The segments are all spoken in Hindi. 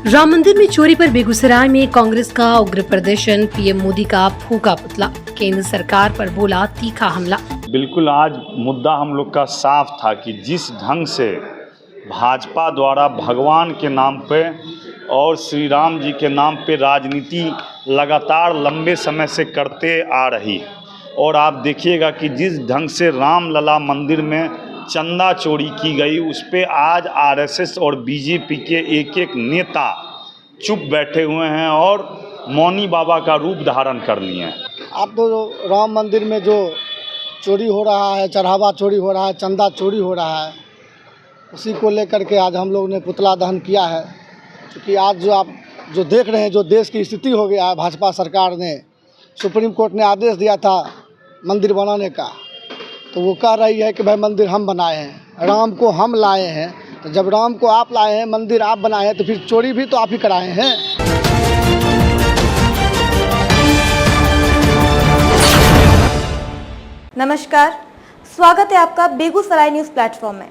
राम मंदिर में चोरी पर बेगूसराय में कांग्रेस का उग्र प्रदर्शन, पीएम मोदी का फूका पुतला, केंद्र सरकार पर बोला तीखा हमला। बिल्कुल, आज मुद्दा हम लोग का साफ था कि जिस ढंग से भाजपा द्वारा भगवान के नाम पे और श्री राम जी के नाम पे राजनीति लगातार लंबे समय से करते आ रही, और आप देखिएगा कि जिस ढंग से रामलला मंदिर में चंदा चोरी की गई, उस पे आज आरएसएस और बीजेपी के एक एक नेता चुप बैठे हुए हैं और मौनी बाबा का रूप धारण कर लिए हैं। अब तो राम मंदिर में जो चोरी हो रहा है, चढ़ावा चोरी हो रहा है, चंदा चोरी हो रहा है, उसी को लेकर के आज हम लोग ने पुतला दहन किया है। क्योंकि आज जो आप जो देख रहे हैं, जो देश की स्थिति हो गया है, भाजपा सरकार ने, सुप्रीम कोर्ट ने आदेश दिया था मंदिर बनाने का, तो वो कह रही है कि भाई मंदिर हम बनाए हैं, राम को हम लाए हैं। तो जब राम को आप लाए हैं, मंदिर आप बनाए हैं, तो फिर चोरी भी तो आप ही कराए हैं। नमस्कार, स्वागत है आपका बेगूसराय न्यूज़ प्लेटफॉर्म में।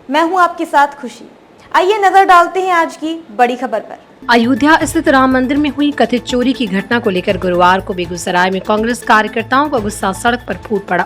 मैं हूं आपके साथ खुशी। आइए नजर डालते हैं आज की बड़ी खबर पर। अयोध्या स्थित राम मंदिर में हुई कथित चोरी की घटना को लेकर गुरुवार को बेगूसराय में कांग्रेस कार्यकर्ताओं का गुस्सा सड़क पर फूट पड़ा।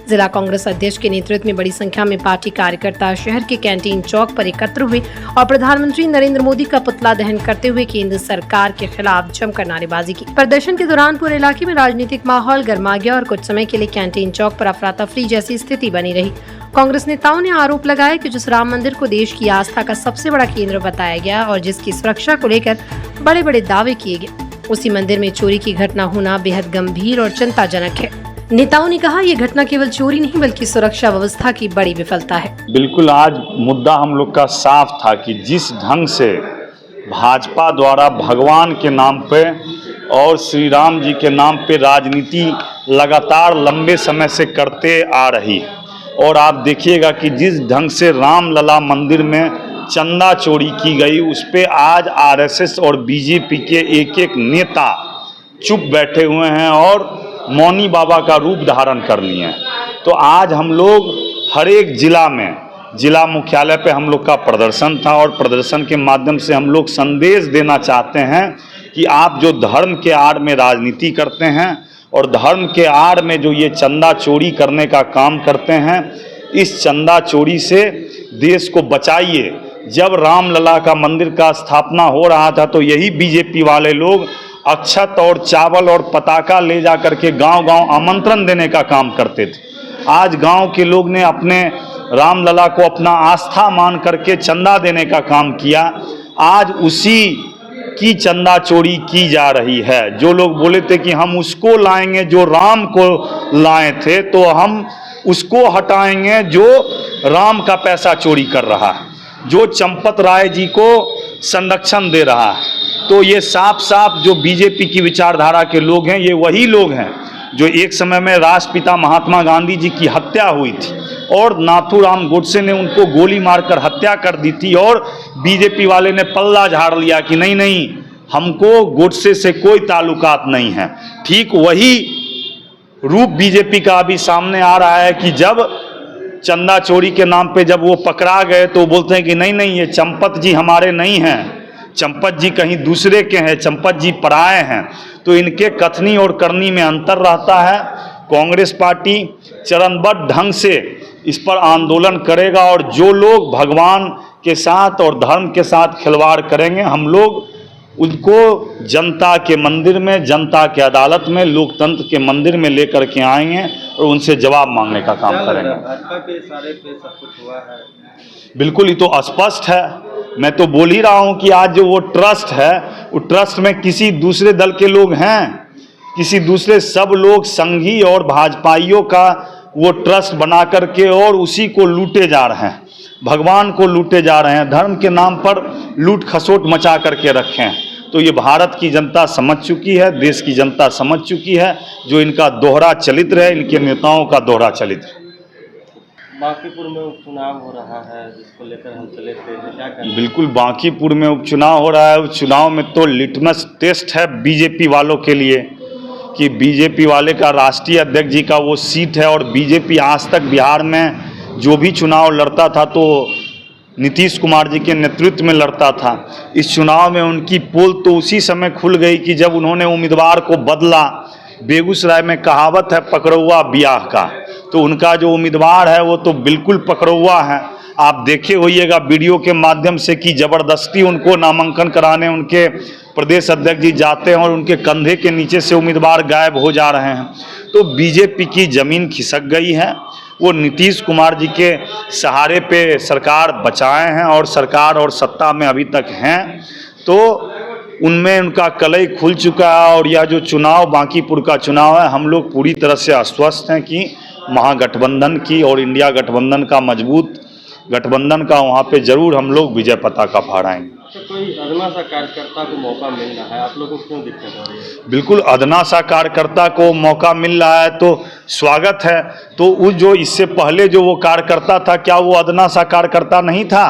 जिला कांग्रेस अध्यक्ष के नेतृत्व में बड़ी संख्या में पार्टी कार्यकर्ता शहर के कैंटीन चौक पर एकत्र हुए और प्रधानमंत्री नरेंद्र मोदी का पुतला दहन करते हुए केंद्र सरकार के खिलाफ जमकर नारेबाजी की। प्रदर्शन के दौरान पूरे इलाके में राजनीतिक माहौल गर्मा गया और कुछ समय के लिए कैंटीन चौक पर अफरा तफरी जैसी स्थिति बनी रही। कांग्रेस नेताओं ने आरोप लगाया कि जिस राम मंदिर को देश की आस्था का सबसे बड़ा केंद्र बताया गया और जिसकी सुरक्षा को लेकर बड़े बड़े दावे किए गए, उसी मंदिर में चोरी की घटना होना बेहद गंभीर और चिंताजनक है। नेताओं ने कहा, ये घटना केवल चोरी नहीं बल्कि सुरक्षा व्यवस्था की बड़ी विफलता है। बिल्कुल, आज मुद्दा हम लोग का साफ था कि जिस ढंग से भाजपा द्वारा भगवान के नाम पे और श्री राम जी के नाम पे राजनीति लगातार लंबे समय से करते आ रही, और आप देखिएगा कि जिस ढंग से रामलला मंदिर में चंदा चोरी की गई, उस पे आज आरएसएस और बीजेपी के एक एक नेता चुप बैठे हुए हैं और मौनी बाबा का रूप धारण कर लिए हैं। तो आज हम लोग हर एक जिला में, जिला मुख्यालय पे हम लोग का प्रदर्शन था और प्रदर्शन के माध्यम से हम लोग संदेश देना चाहते हैं कि आप जो धर्म के आड़ में राजनीति करते हैं और धर्म के आड़ में जो ये चंदा चोरी करने का काम करते हैं, इस चंदा चोरी से देश को बचाइए। जब रामलला का मंदिर का स्थापना हो रहा था तो यही बीजेपी वाले लोग अक्षत और चावल और पताका ले जा करके गांव-गांव आमंत्रण देने का काम करते थे। आज गांव के लोग ने अपने रामलला को अपना आस्था मान करके चंदा देने का काम किया। आज उसी की चंदा चोरी की जा रही है। जो लोग बोले थे कि हम उसको लाएंगे जो राम को लाए थे, तो हम उसको हटाएंगे जो राम का पैसा चोरी कर रहा है, जो चंपत राय जी को संरक्षण दे रहा है। तो ये साफ साफ जो बीजेपी की विचारधारा के लोग हैं, ये वही लोग हैं जो एक समय में राष्ट्रपिता महात्मा गांधी जी की हत्या हुई थी और नाथूराम गोडसे ने उनको गोली मारकर हत्या कर दी थी, और बीजेपी वाले ने पल्ला झाड़ लिया कि नहीं नहीं, हमको गोडसे से कोई ताल्लुकात नहीं है। ठीक वही रूप बीजेपी का अभी सामने आ रहा है कि जब चंदा चोरी के नाम पे जब वो पकड़ा गए तो बोलते हैं कि नहीं नहीं, ये चंपत जी हमारे नहीं हैं, चंपत जी कहीं दूसरे के हैं, चंपत जी पराए हैं। तो इनके कथनी और करनी में अंतर रहता है। कांग्रेस पार्टी चरणबद्ध ढंग से इस पर आंदोलन करेगा और जो लोग भगवान के साथ और धर्म के साथ खिलवाड़ करेंगे, हम लोग उनको जनता के मंदिर में, जनता के अदालत में, लोकतंत्र के मंदिर में लेकर के आएंगे और उनसे जवाब मांगने का काम करेंगे। भाजपा के इशारे पे सब कुछ हुआ है। बिल्कुल, ये तो स्पष्ट है। मैं तो बोल ही रहा हूं कि आज जो वो ट्रस्ट है, वो ट्रस्ट में किसी दूसरे दल के लोग हैं, किसी दूसरे सब लोग संघी और भाजपाइयों का वो ट्रस्ट बना करके और उसी को लूटे जा रहे हैं, भगवान को लूटे जा रहे हैं, धर्म के नाम पर लूट खसोट मचा करके रखे हैं। तो ये भारत की जनता समझ चुकी है, देश की जनता समझ चुकी है, जो इनका दोहरा चरित्र है, इनके नेताओं का दोहरा चरित्र है। बांकीपुर में उपचुनाव हो रहा है, जिसको लेकर हम चले थे, क्या कहना? बिल्कुल, बांकीपुर में उपचुनाव हो रहा है। उपचुनाव में तो लिटमस टेस्ट है बीजेपी वालों के लिए कि बीजेपी वाले का राष्ट्रीय अध्यक्ष जी का वो सीट है, और बीजेपी आज तक बिहार में जो भी चुनाव लड़ता था तो नीतीश कुमार जी के नेतृत्व में लड़ता था। इस चुनाव में उनकी पोल तो उसी समय खुल गई कि जब उन्होंने उम्मीदवार को बदला। बेगूसराय में कहावत है पकड़ौआ ब्याह का, तो उनका जो उम्मीदवार है वो तो बिल्कुल पकड़ौआ है। आप देखे होइएगा वीडियो के माध्यम से कि ज़बरदस्ती उनको नामांकन कराने उनके प्रदेश अध्यक्ष जी जाते हैं और उनके कंधे के नीचे से उम्मीदवार गायब हो जा रहे हैं। तो बीजेपी की ज़मीन खिसक गई है। वो नीतीश कुमार जी के सहारे पे सरकार बचाए हैं और सरकार और सत्ता में अभी तक हैं, तो उनमें उनका कलई खुल चुका है। और यह जो चुनाव बांकीपुर का चुनाव है, हम लोग पूरी तरह से आश्वस्त हैं कि महागठबंधन की और इंडिया गठबंधन का मजबूत गठबंधन का वहाँ पे जरूर हम लोग विजय पताका फहराएंगे। तो कोई अदना सा कार्यकर्ता को मौका मिल रहा है, आप लोगों को क्यों दिक्कत हो रही है? बिल्कुल अदना सा कार्यकर्ता को मौका मिल रहा है तो स्वागत है। तो उस जो इससे पहले जो वो कार्यकर्ता था, क्या वो अदना सा कार्यकर्ता नहीं था?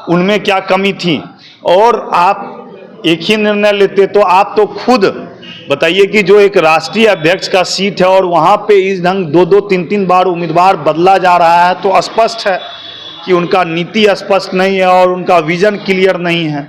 उनमें क्या कमी थी? और आप एक ही निर्णय लेते तो आप तो खुद बताइए कि जो एक राष्ट्रीय अध्यक्ष का सीट है और वहाँ पे इस ढंग 2-2, 3-3 बार उम्मीदवार बदला जा रहा है, तो स्पष्ट है कि उनका नीति स्पष्ट नहीं है और उनका विजन क्लियर नहीं है।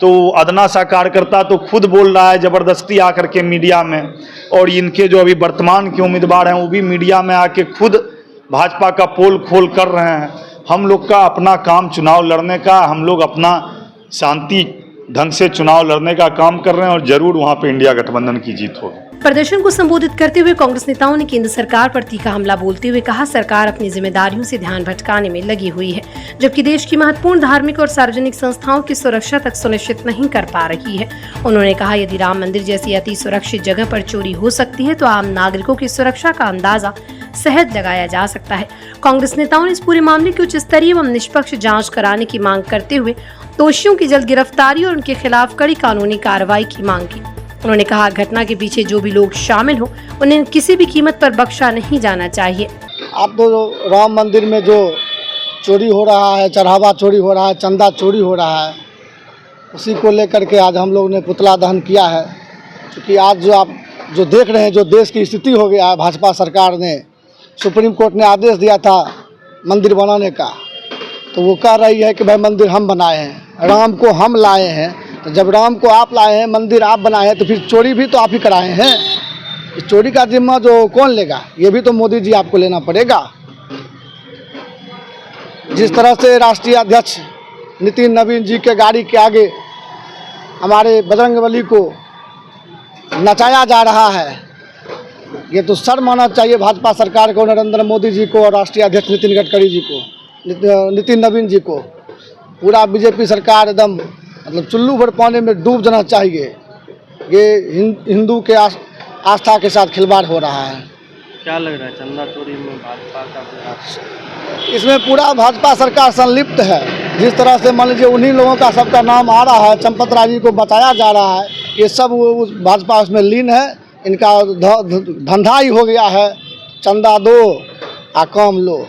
तो अदना सा कार्यकर्ता तो खुद बोल रहा है ज़बरदस्ती आकर के मीडिया में, और इनके जो अभी वर्तमान के उम्मीदवार हैं वो भी मीडिया में आके खुद भाजपा का पोल खोल कर रहे हैं। हम लोग का अपना काम चुनाव लड़ने का, हम लोग अपना शांति ढंग से चुनाव लड़ने का काम कर रहे हैं और जरूर वहाँ पे इंडिया गठबंधन की जीत होगी। प्रदर्शन को संबोधित करते हुए कांग्रेस नेताओं ने केंद्र सरकार पर तीखा हमला बोलते हुए कहा, सरकार अपनी जिम्मेदारियों से ध्यान भटकाने में लगी हुई है, जबकि देश की महत्वपूर्ण धार्मिक और सार्वजनिक संस्थाओं की सुरक्षा तक सुनिश्चित नहीं कर पा रही है। उन्होंने कहा, यदि राम मंदिर जैसी अति सुरक्षित जगह पर चोरी हो सकती है तो आम नागरिकों की सुरक्षा का अंदाजा सहज लगाया जा सकता है। कांग्रेस नेताओं ने इस पूरे मामले की उच्च स्तरीय एवं निष्पक्ष जाँच कराने की मांग करते हुए दोषियों की जल्द गिरफ्तारी और उनके खिलाफ कड़ी कानूनी कार्रवाई की मांग की। उन्होंने कहा, घटना के पीछे जो भी लोग शामिल हो उन्हें किसी भी कीमत पर बख्शा नहीं जाना चाहिए। आप तो राम मंदिर में जो चोरी हो रहा है, चढ़ावा चोरी हो रहा है, चंदा चोरी हो रहा है, उसी को लेकर के आज हम लोग ने पुतला दहन किया है। क्योंकि आज जो आप जो देख रहे हैं, जो देश की स्थिति हो गया है, भाजपा सरकार ने, सुप्रीम कोर्ट ने आदेश दिया था मंदिर बनाने का, तो वो कह रही है कि भाई मंदिर हम बनाए हैं, राम को हम लाए हैं। तो जब राम को आप लाए हैं, मंदिर आप बनाए हैं, तो फिर चोरी भी तो आप ही कराए हैं। इस चोरी का जिम्मा जो कौन लेगा? ये भी तो मोदी जी आपको लेना पड़ेगा। जिस तरह से राष्ट्रीय अध्यक्ष नितिन नवीन जी के गाड़ी के आगे हमारे बजरंगबली को नचाया जा रहा है, ये तो शर्म आना चाहिए भाजपा सरकार को, नरेंद्र मोदी जी को और राष्ट्रीय अध्यक्ष नितिन गडकरी जी को, नितिन नवीन जी को। पूरा बीजेपी सरकार एकदम मतलब चुल्लू भर पानी में डूब जाना चाहिए। ये हिंदू के आस्था के साथ खिलवाड़ हो रहा है। क्या लग रहा है, चंदा चोरी में भाजपा का प्रयास? इसमें पूरा भाजपा सरकार संलिप्त है। जिस तरह से मान लीजिए उन्हीं लोगों का सबका नाम आ रहा है, चंपत राय जी को बताया जा रहा है, ये सब भाजपा उसमें लीन है। इनका धंधा ही हो गया है, चंदा दो आ काम लो,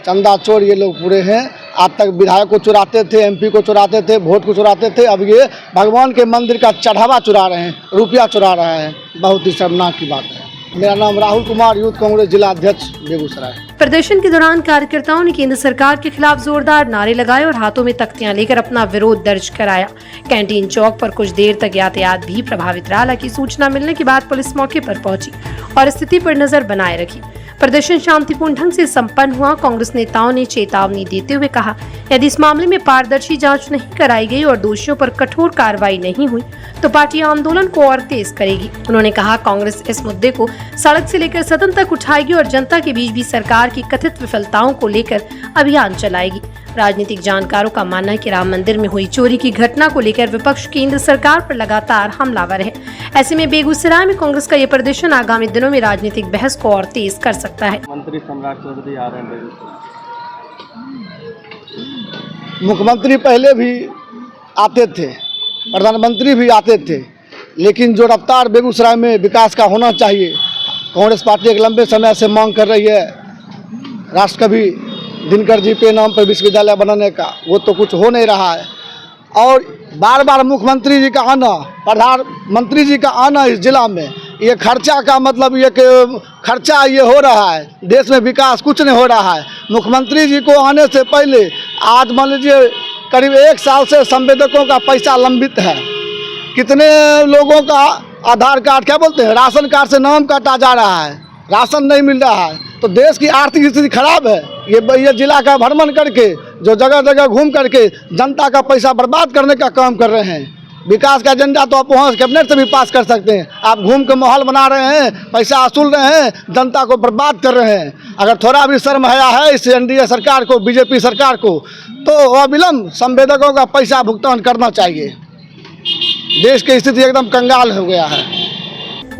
चंदा चोर ये लोग पूरे हैं। आज तक विधायक को चुराते थे, एमपी को चुराते थे, वोट को चुराते थे, अब ये भगवान के मंदिर का चढ़ावा चुरा रहे हैं, रुपया चुरा रहे हैं। बहुत ही शर्मनाक की बात है। मेरा नाम राहुल कुमार, यूथ कांग्रेस जिला अध्यक्ष बेगूसराय। प्रदर्शन के दौरान कार्यकर्ताओं ने केंद्र सरकार के खिलाफ जोरदार नारे लगाए और हाथों में तख्तियां लेकर अपना विरोध दर्ज कराया। कैंटीन चौक पर कुछ देर तक यातायात भी प्रभावित रहा। हालांकि सूचना मिलने के बाद पुलिस मौके पर पहुंची और स्थिति पर नजर बनाए रखी। प्रदर्शन शांतिपूर्ण ढंग से संपन्न हुआ। कांग्रेस नेताओं ने चेतावनी देते हुए कहा, यदि इस मामले में पारदर्शी जांच नहीं कराई गई और दोषियों पर कठोर कार्रवाई नहीं हुई तो पार्टी आंदोलन को और तेज करेगी। उन्होंने कहा, कांग्रेस इस मुद्दे को सड़क से लेकर सदन तक उठाएगी और जनता के बीच भी सरकार की कथित विफलताओं को लेकर अभियान चलाएगी। राजनीतिक जानकारों का मानना है कि राम मंदिर में हुई चोरी की घटना को लेकर विपक्ष केंद्र सरकार पर लगातार हमलावर है। ऐसे में बेगूसराय में कांग्रेस का ये प्रदर्शन आगामी दिनों में राजनीतिक बहस को और तेज कर सकता है। मंत्री सम्राट चौधरी आ रहे हैं बेगूसराय। मुख्यमंत्री पहले भी आते थे, प्रधानमंत्री भी आते थे, लेकिन जो रफ्तार बेगूसराय में विकास का होना चाहिए, कांग्रेस पार्टी एक लंबे समय से मांग कर रही है राष्ट्रकवि दिनकर जी के नाम पर विश्वविद्यालय बनाने का, वो तो कुछ हो नहीं रहा है। और बार बार मुख्यमंत्री जी का आना, प्रधानमंत्री जी का आना इस जिला में, ये खर्चा का मतलब ये कि खर्चा ये हो रहा है, देश में विकास कुछ नहीं हो रहा है। मुख्यमंत्री जी को आने से पहले आज मान लीजिए करीब 1 साल से संवेदकों का पैसा लंबित है। कितने लोगों का आधार कार्ड क्या बोलते हैं, राशन कार्ड से नाम काटा जा रहा है, राशन नहीं मिल रहा है। तो देश की आर्थिक स्थिति खराब है। ये जिला का भ्रमण करके जो जगह जगह घूम करके जनता का पैसा बर्बाद करने का काम कर रहे हैं। विकास का एजेंडा तो आप वहाँ कैबिनेट से भी पास कर सकते हैं। आप घूम के माहौल बना रहे हैं, पैसा वसूल रहे हैं, जनता को बर्बाद कर रहे हैं। अगर थोड़ा भी शर्म हया है इस एनडीए सरकार को, बीजेपी सरकार को, तो अविलंब संवेदकों का पैसा भुगतान करना चाहिए। देश की स्थिति एकदम कंगाल हो गया है।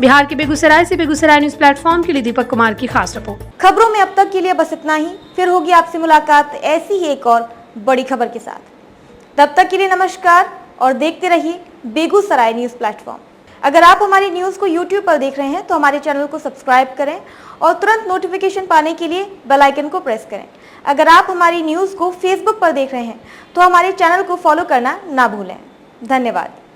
बिहार के बेगूसराय से बेगूसराय न्यूज प्लेटफॉर्म के लिए दीपक कुमार की खास रिपोर्ट। खबरों में अब तक के लिए बस इतना ही। फिर होगी आपसे मुलाकात ऐसी ही एक और बड़ी खबर के साथ। तब तक के लिए नमस्कार और देखते रहिए बेगूसराय न्यूज प्लेटफॉर्म। अगर आप हमारी न्यूज को YouTube पर देख रहे हैं तो हमारे चैनल को सब्सक्राइब करें और तुरंत नोटिफिकेशन पाने के लिए बेल आइकन को प्रेस करें। अगर आप हमारी न्यूज को Facebook पर देख रहे हैं तो हमारे चैनल को फॉलो करना ना भूलें। धन्यवाद।